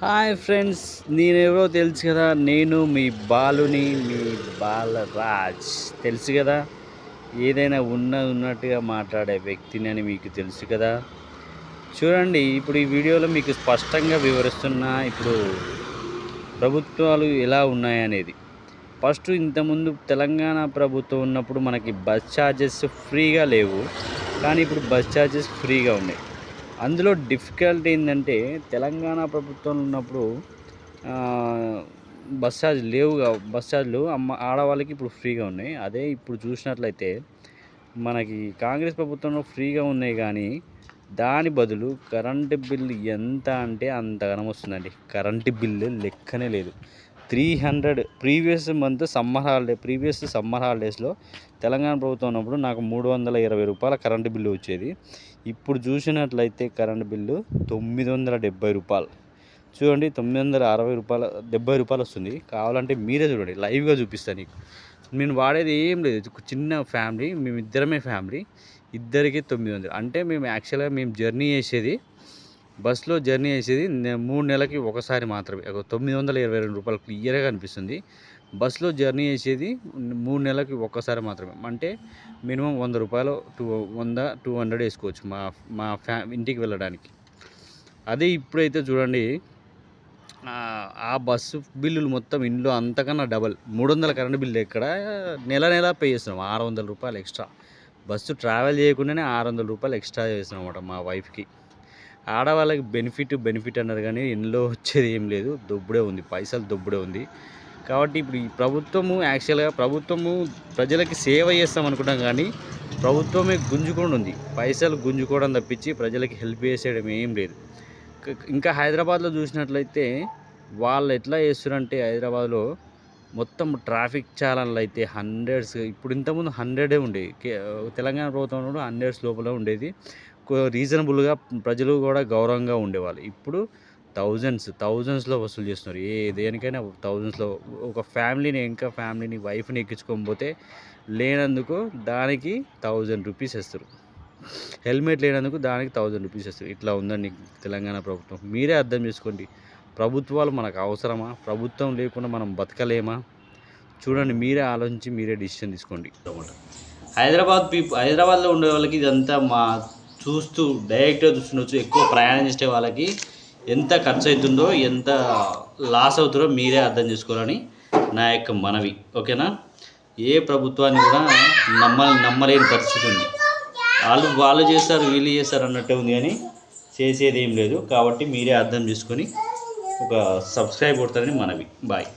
Hi friends, నేనెవరో తెలుసు కదా. నేను మీ బాలుని, మీ బాలరాజ్. తెలుసు కదా, ఏదైనా ఉన్నట్టుగా మాట్లాడే వ్యక్తిని అని మీకు తెలుసు కదా. చూడండి, ఇప్పుడు ఈ వీడియోలో మీకు స్పష్టంగా వివరిస్తున్నా ఇప్పుడు ప్రభుత్వాలు ఎలా ఉన్నాయనేది. ఫస్ట్ ఇంతకుముందు తెలంగాణ ప్రభుత్వం ఉన్నప్పుడు మనకి బస్ ఛార్జెస్ ఫ్రీగా లేవు, కానీ ఇప్పుడు బస్ ఛార్జెస్ ఫ్రీగా ఉన్నాయి. అందులో డిఫికల్టీ ఏంటంటే, తెలంగాణ ప్రభుత్వం ఉన్నప్పుడు బస్ ఛార్జ్ లేవుగా. బస్ ఛార్జ్లు ఆడవాళ్ళకి ఇప్పుడు ఫ్రీగా ఉన్నాయి. అదే ఇప్పుడు చూసినట్లయితే మనకి కాంగ్రెస్ ప్రభుత్వంలో ఫ్రీగా ఉన్నాయి, కానీ దాని బదులు కరెంటు బిల్లు ఎంత అంటే అంతగానం వస్తుందండి. కరెంటు బిల్లు లెక్కనే లేదు. 300 ప్రీవియస్ సమ్మర్ హాలిడేస్లో తెలంగాణ ప్రభుత్వం ఉన్నప్పుడు నాకు 320 రూపాయల కరెంటు బిల్లు వచ్చేది. ఇప్పుడు చూసినట్లయితే కరెంటు బిల్లు 970 రూపాయలు. చూడండి, 960 రూపాయలు, 70 రూపాయలు వస్తుంది. కావాలంటే మీరే చూడండి, లైవ్గా చూపిస్తాను నీకు. నేను వాడేది ఏం లేదు, చిన్న ఫ్యామిలీ, మేమిద్దరమే ఫ్యామిలీ, ఇద్దరికి 900. అంటే మేము యాక్చువల్గా బస్సులో జర్నీ చేసేది 3 నెలలకి ఒకసారి మాత్రమే. 922 రూపాయలు క్లియర్గా అనిపిస్తుంది. బస్సులో జర్నీ చేసేది 3 నెలలకి ఒక్కసారి మాత్రమే. అంటే మినిమం 100 రూపాయలు, 200 వేసుకోవచ్చు మా ఇంటికి వెళ్ళడానికి. అదే ఇప్పుడైతే చూడండి, ఆ బస్సు బిల్లులు మొత్తం ఇంట్లో అంతకన్నా డబల్. 300 కరెంటు బిల్లు ఎక్కడ, నెల పే చేస్తున్నాం 600 రూపాయలు ఎక్స్ట్రా. బస్సు ట్రావెల్ చేయకుండానే 600 రూపాయలు ఎక్స్ట్రా చేస్తున్నాం అన్నమాట మా వైఫ్కి. ఆడవాళ్ళకి బెనిఫిట్ అన్నారు, కానీ ఇందులో వచ్చేది ఏం లేదు, దొబ్బుడే ఉంది, పైసలు దొబ్బుడే ఉంది. కాబట్టి ఇప్పుడు ఈ ప్రభుత్వము ప్రజలకి సేవ చేస్తాం అనుకుంటాం, కానీ ప్రభుత్వమే గుంజుకొని ఉంది. పైసలు గుంజుకోవడం తప్పించి ప్రజలకి హెల్ప్ చేసేయడం ఏం లేదు. ఇంకా హైదరాబాద్లో చూసినట్లయితే వాళ్ళు ఎట్లా చేస్తున్నారంటే, హైదరాబాద్లో మొత్తం ట్రాఫిక్ ఛానళ్ళు అయితే హండ్రెడ్స్, ఇప్పుడు ఇంతకుముందు 100 ఉండేది. తెలంగాణ ప్రభుత్వంలో 100 లోపల ఉండేది. రీజనబుల్గా ప్రజలు కూడా గౌరవంగా ఉండేవాళ్ళు. ఇప్పుడు థౌజండ్స్లో వసూలు చేస్తున్నారు. దేనికైనా థౌజండ్స్లో. ఒక ఫ్యామిలీని వైఫ్ని ఎక్కించుకొని పోతే లేనందుకు దానికి 1000 రూపీస్ ఇస్తారు. హెల్మెట్ లేనందుకు దానికి 1000 రూపీస్ ఇస్తారు. ఇట్లా ఉందండి తెలంగాణ ప్రభుత్వం. మీరే అర్థం చేసుకోండి, ప్రభుత్వాలు మనకు అవసరమా? ప్రభుత్వం లేకుండా మనం బతకలేమా? చూడండి, మీరే ఆలోచించి మీరే డిసిషన్ తీసుకోండి. హైదరాబాద్లో ఉండే వాళ్ళకి ఇదంతా చూస్తూ డైరెక్ట్గా చూస్తుండొచ్చు. ఎక్కువ ప్రయాణం చేసే వాళ్ళకి ఎంత ఖర్చు అవుతుందో, ఎంత లాస్ అవుతుందో మీరే అర్థం చేసుకోవాలని నా యొక్క మనవి. ఓకేనా? ఏ ప్రభుత్వాన్ని కూడా నమ్మలేని పరిస్థితి ఉంది. వాళ్ళు చేస్తారు, వీళ్ళు చేస్తారు అన్నట్టే ఉంది, కానీ చేసేది ఏం లేదు. కాబట్టి మీరే అర్థం చేసుకొని ఒక సబ్స్క్రైబ్ కొడతారని మనవి. బాయ్.